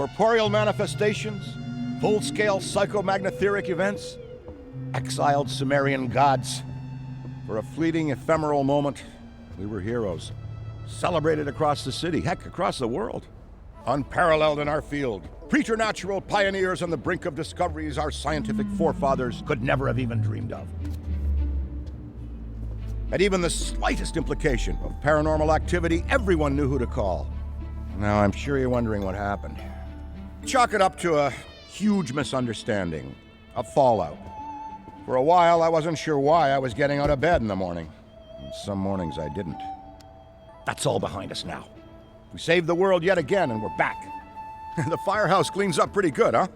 corporeal manifestations, full-scale psychomagnetheric events, exiled Sumerian gods. For a fleeting, ephemeral moment, we were heroes, celebrated across the city, heck, across the world. Unparalleled in our field, preternatural pioneers on the brink of discoveries our scientific forefathers could never have even dreamed of. At even the slightest implication of paranormal activity, everyone knew who to call. Now, I'm sure you're wondering what happened. Chalk it up to a huge misunderstanding, a fallout. For a while, I wasn't sure why I was getting out of bed in the morning. And some mornings I didn't. That's all behind us now. We saved the world yet again, and we're back. The firehouse cleans up pretty good, huh?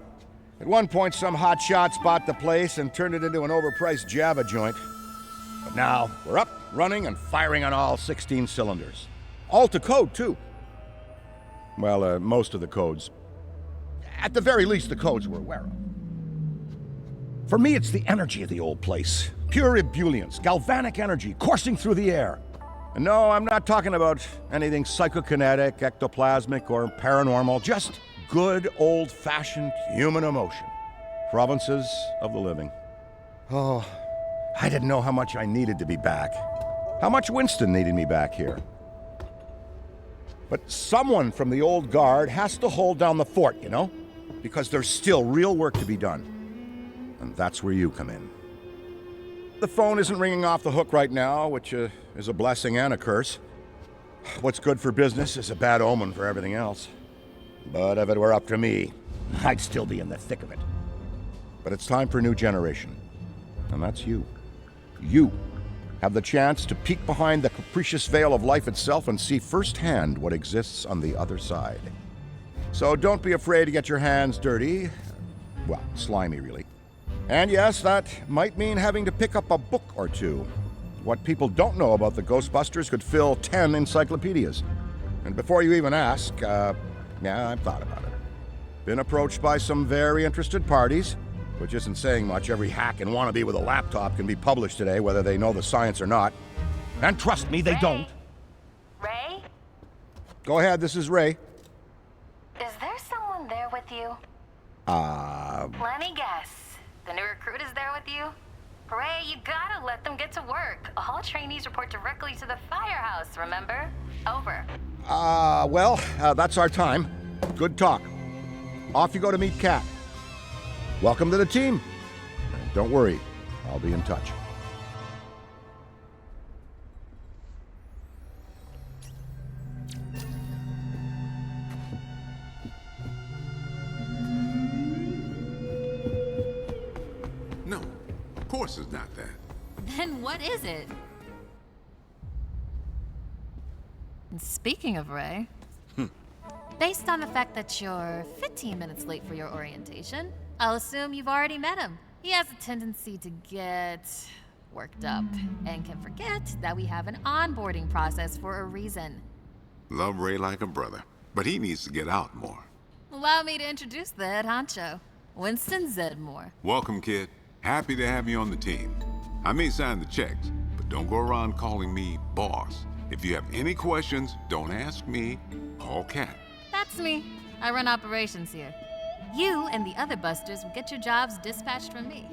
At one point, some hotshots bought the place and turned it into an overpriced Java joint. But now, we're up, running, and firing on all 16 cylinders. All to code, too. Well, most of the codes. At the very least, the codes we're aware of. For me, it's the energy of the old place. Pure ebullience, galvanic energy coursing through the air. And no, I'm not talking about anything psychokinetic, ectoplasmic, or paranormal. Just good, old-fashioned human emotion. Provinces of the living. Oh, I didn't know how much I needed to be back. How much Winston needed me back here. But someone from the old guard has to hold down the fort, you know? Because there's still real work to be done. And that's where you come in. The phone isn't ringing off the hook right now, which is a blessing and a curse. What's good for business is a bad omen for everything else. But if it were up to me, I'd still be in the thick of it. But it's time for a new generation. And that's you. You have the chance to peek behind the capricious veil of life itself and see firsthand what exists on the other side. So don't be afraid to get your hands dirty. Well, slimy, really. And yes, that might mean having to pick up a book or two. What people don't know about the Ghostbusters could fill 10 encyclopedias. And before you even ask, yeah, I've thought about it. Been approached by some very interested parties, which isn't saying much. Every hack and wannabe with a laptop can be published today, whether they know the science or not. And trust me, they don't. Ray? Go ahead, this is Ray. Is there someone there with you? Let me guess. The new recruit is there with you? Ray, you gotta let them get to work. All trainees report directly to the firehouse, remember? Over. Well, that's our time. Good talk. Off you go to meet Kat. Welcome to the team. And don't worry, I'll be in touch. No, of course it's not that. Then what is it? And speaking of Ray, based on the fact that you're 15 minutes late for your orientation, I'll assume you've already met him. He has a tendency to get worked up and can forget that we have an onboarding process for a reason. Love Ray like a brother, but he needs to get out more. Allow me to introduce the head honcho, Winston Zedmore. Welcome, kid. Happy to have you on the team. I may sign the checks, but don't go around calling me boss. If you have any questions, don't ask me. Call Kat. That's me. I run operations here. You and the other busters will get your jobs dispatched from me.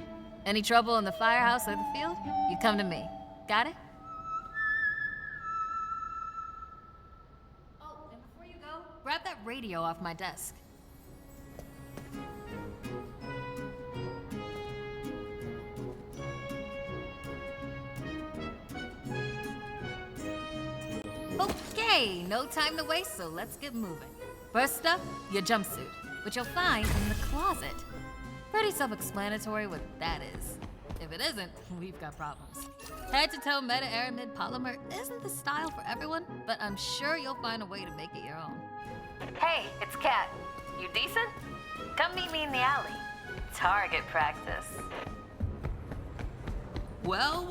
Any trouble in the firehouse or the field, you come to me. Got it? Oh, and before you go, grab that radio off my desk. Okay, no time to waste, so let's get moving. First up, your jumpsuit, which you'll find in the closet. Pretty self-explanatory what that is. If it isn't, we've got problems. Head-to-toe meta-aramid polymer isn't the style for everyone, but I'm sure you'll find a way to make it your own. Hey, it's Kat. You decent? Come meet me in the alley. Target practice. Well,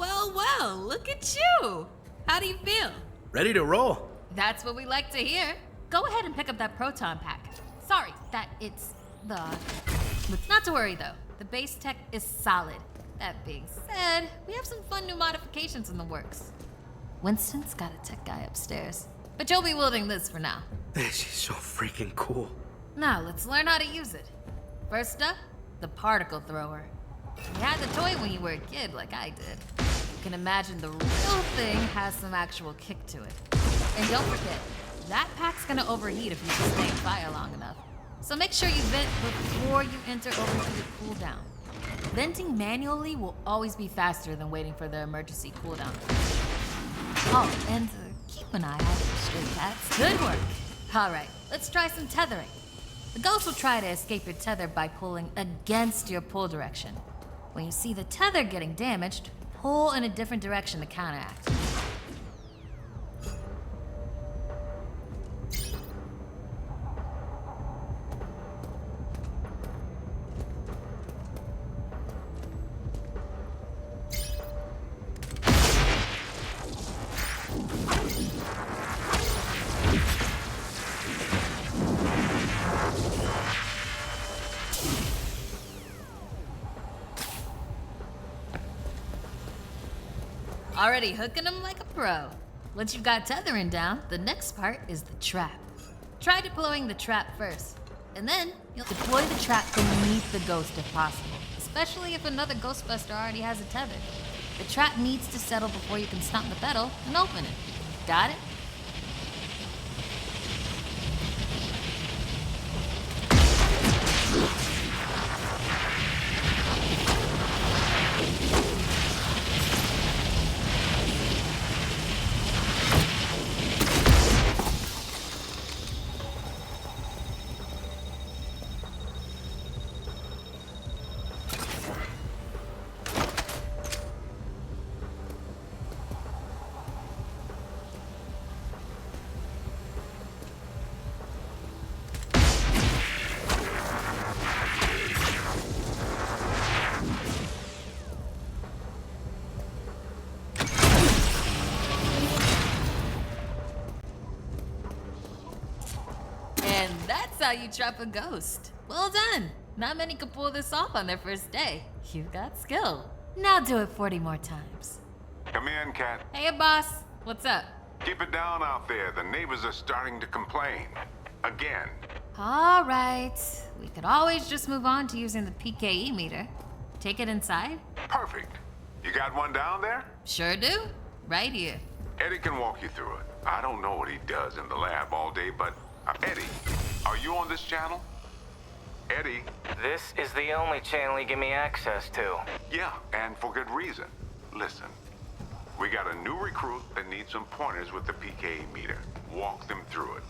look at you. How do you feel? Ready to roll. That's what we like to hear. Go ahead and pick up that proton pack. Sorry, that it's the... Not to worry though, the base tech is solid. That being said, we have some fun new modifications in the works. Winston's got a tech guy upstairs, but you'll be wielding this for now. She's so freaking cool. Now, let's learn how to use it. First up, the particle thrower. You had the toy when you were a kid, like I did. You can imagine the real thing has some actual kick to it. And don't forget, that pack's gonna overheat if you sustain fire long enough. So make sure you vent before you enter overheated cooldown. Venting manually will always be faster than waiting for the emergency cooldown. Oh, and keep an eye out for stray cats. Good work. All right, let's try some tethering. The ghost will try to escape your tether by pulling against your pull direction. When you see the tether getting damaged, pull in a different direction to counteract. Already hooking them like a pro. Once you've got tethering down, the next part is the trap. Try deploying the trap first, and then you'll deploy the trap beneath the ghost if possible, especially if another ghostbuster already has a tether. The trap needs to settle before you can stomp the pedal and open it. Got it? And that's how you trap a ghost. Well done. Not many can pull this off on their first day. You've got skill. Now do it 40 more times. Come in, Cat. Hey, boss. What's up? Keep it down out there. The neighbors are starting to complain. Again. All right. We could always just move on to using the PKE meter. Take it inside? Perfect. You got one down there? Sure do. Right here. Eddie can walk you through it. I don't know what he does in the lab all day, but... Eddie, are you on this channel? Eddie? This is the only channel you give me access to. Yeah, and for good reason. Listen, we got a new recruit that needs some pointers with the PKE meter. Walk them through it.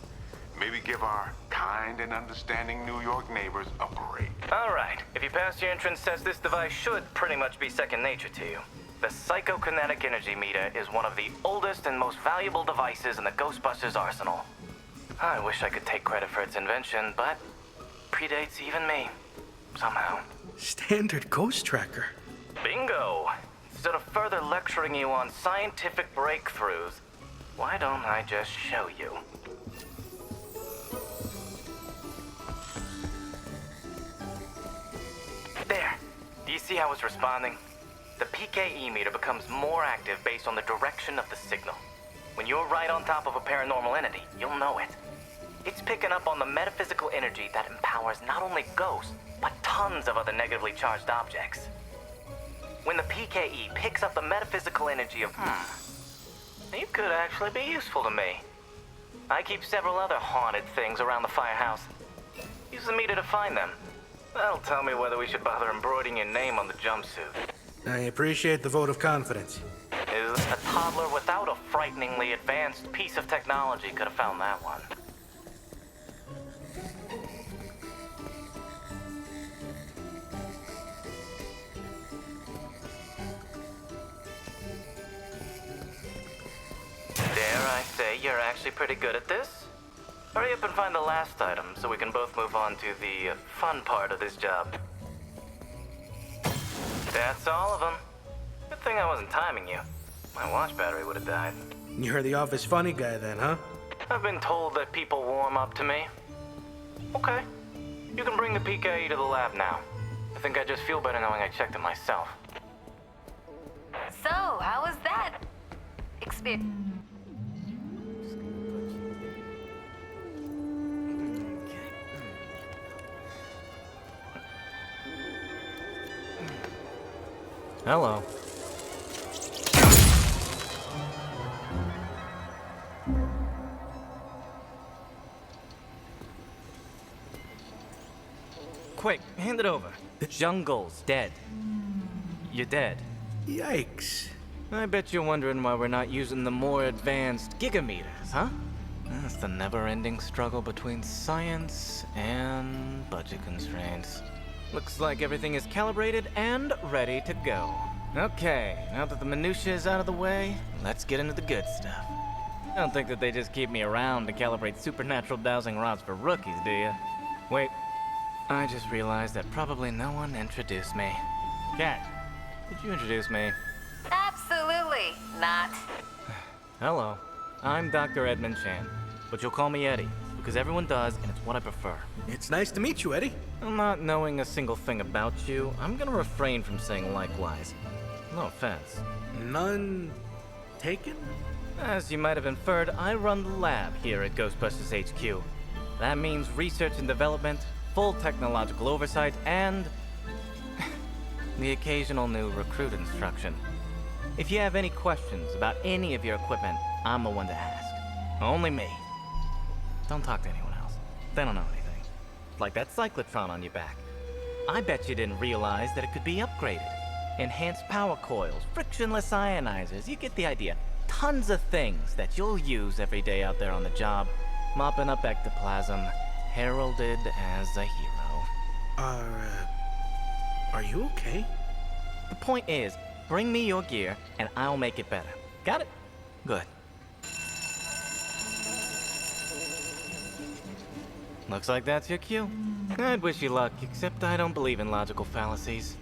Maybe give our kind and understanding New York neighbors a break. All right, if you pass your entrance test, this device should pretty much be second nature to you. The psychokinetic energy meter is one of the oldest and most valuable devices in the Ghostbusters arsenal. I wish I could take credit for its invention, but predates even me, somehow. Standard ghost tracker. Bingo! Instead of further lecturing you on scientific breakthroughs, why don't I just show you? There. Do you see how it's responding? The PKE meter becomes more active based on the direction of the signal. When you're right on top of a paranormal entity, you'll know it. It's picking up on the metaphysical energy that empowers not only ghosts, but tons of other negatively charged objects. When the PKE picks up the metaphysical energy of, you could actually be useful to me. I keep several other haunted things around the firehouse. Use the meter to find them. That'll tell me whether we should bother embroidering your name on the jumpsuit. I appreciate the vote of confidence. Is a toddler without a frighteningly advanced piece of technology could have found that one. Dare I say you're actually pretty good at this? Hurry up and find the last item so we can both move on to the fun part of this job. That's all of them. Good thing I wasn't timing you. My watch battery would have died. You're the office funny guy then, huh? I've been told that people warm up to me. Okay. You can bring the PKE to the lab now. I think I just feel better knowing I checked it myself. So, how was that experience? Hello. Quick, hand it over. Jungle's dead. You're dead. Yikes. I bet you're wondering why we're not using the more advanced gigameters, huh? That's the never-ending struggle between science and budget constraints. Looks like everything is calibrated and ready to go. Okay, now that the minutiae is out of the way, let's get into the good stuff. I don't think that they just keep me around to calibrate supernatural dowsing rods for rookies, do you? Wait, I just realized that probably no one introduced me. Cat, did you introduce me? Absolutely not. Hello, I'm Dr. Edmund Chan, but you'll call me Eddie, because everyone does, and it's what I prefer. It's nice to meet you, Eddie. Not knowing a single thing about you, I'm gonna refrain from saying likewise. No offense. None taken? As you might have inferred, I run the lab here at Ghostbusters HQ. That means research and development, full technological oversight, and the occasional new recruit instruction. If you have any questions about any of your equipment, I'm the one to ask. Only me. Don't talk to anyone else. They don't know anything. Like that cyclotron on your back. I bet you didn't realize that it could be upgraded. Enhanced power coils, frictionless ionizers, you get the idea. Tons of things that you'll use every day out there on the job, mopping up ectoplasm, heralded as a hero. Are you okay? The point is, bring me your gear and I'll make it better. Got it? Good. Looks like that's your cue. I'd wish you luck, except I don't believe in logical fallacies.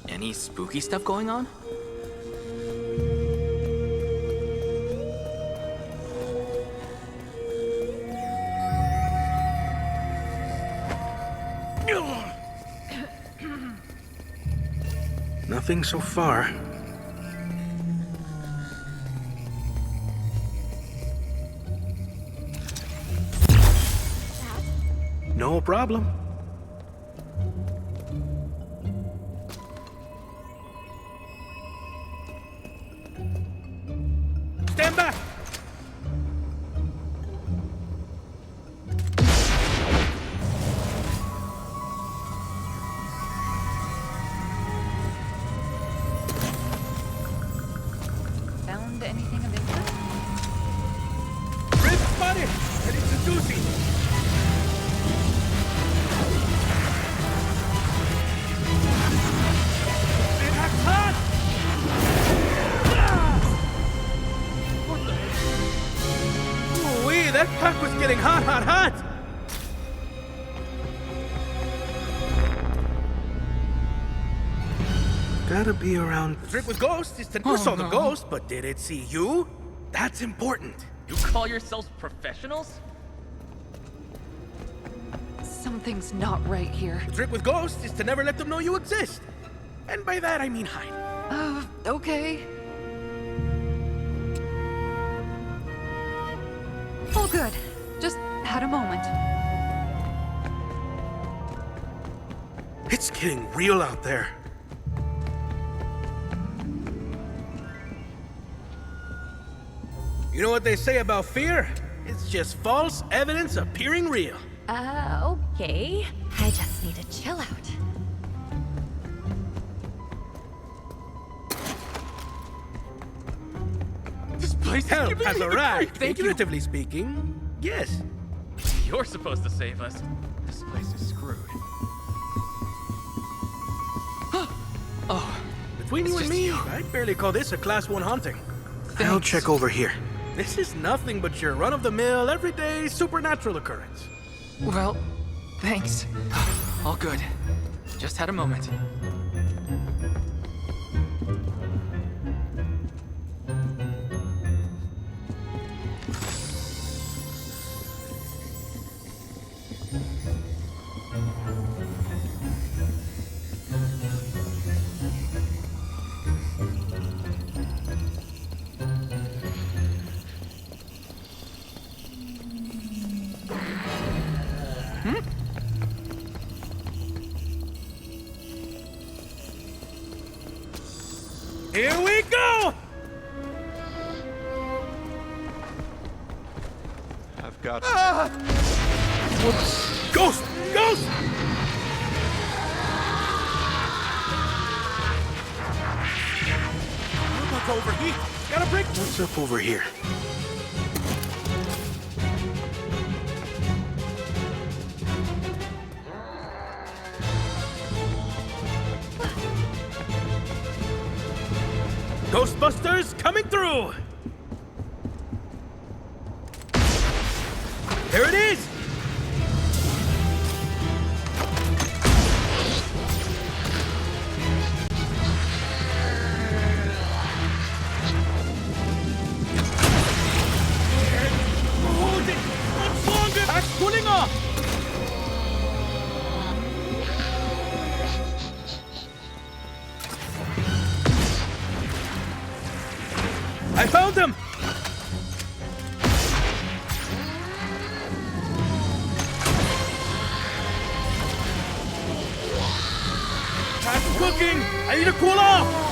Any spooky stuff going on? Nothing so far. No problem. Stand back! Found anything of interest? Rib spotted! And it's a doozy! It acts hot! Ooh-wee, that pack was getting hot, hot, hot! Gotta be around. The trick with ghosts is to never saw the ghost, but did it see you? That's important. You call yourselves professionals? Something's not right here. The trick with ghosts is to never let them know you exist. And by that I mean hide. Okay. All good. Just had a moment. It's getting real out there. You know what they say about fear? It's just false evidence appearing real. Okay. I just need to chill out. This place Help is has giving me arrived. Thank you. Figuratively speaking, yes. You're supposed to save us. This place is screwed. Oh, Between you It's and just me, you. I'd barely call this a class 1 haunting. I'll check over here. This is nothing but your run-of-the-mill, everyday supernatural occurrence. well, thanks. All good. Just had a moment. Here we go! I've got. Ghost! Ghost! We're about to overheat. Gotta break. What's up over here? Ghostbusters coming through! There it is! Hold it! Much longer! That's pulling off! I found him! That's cooking! I need to cool off!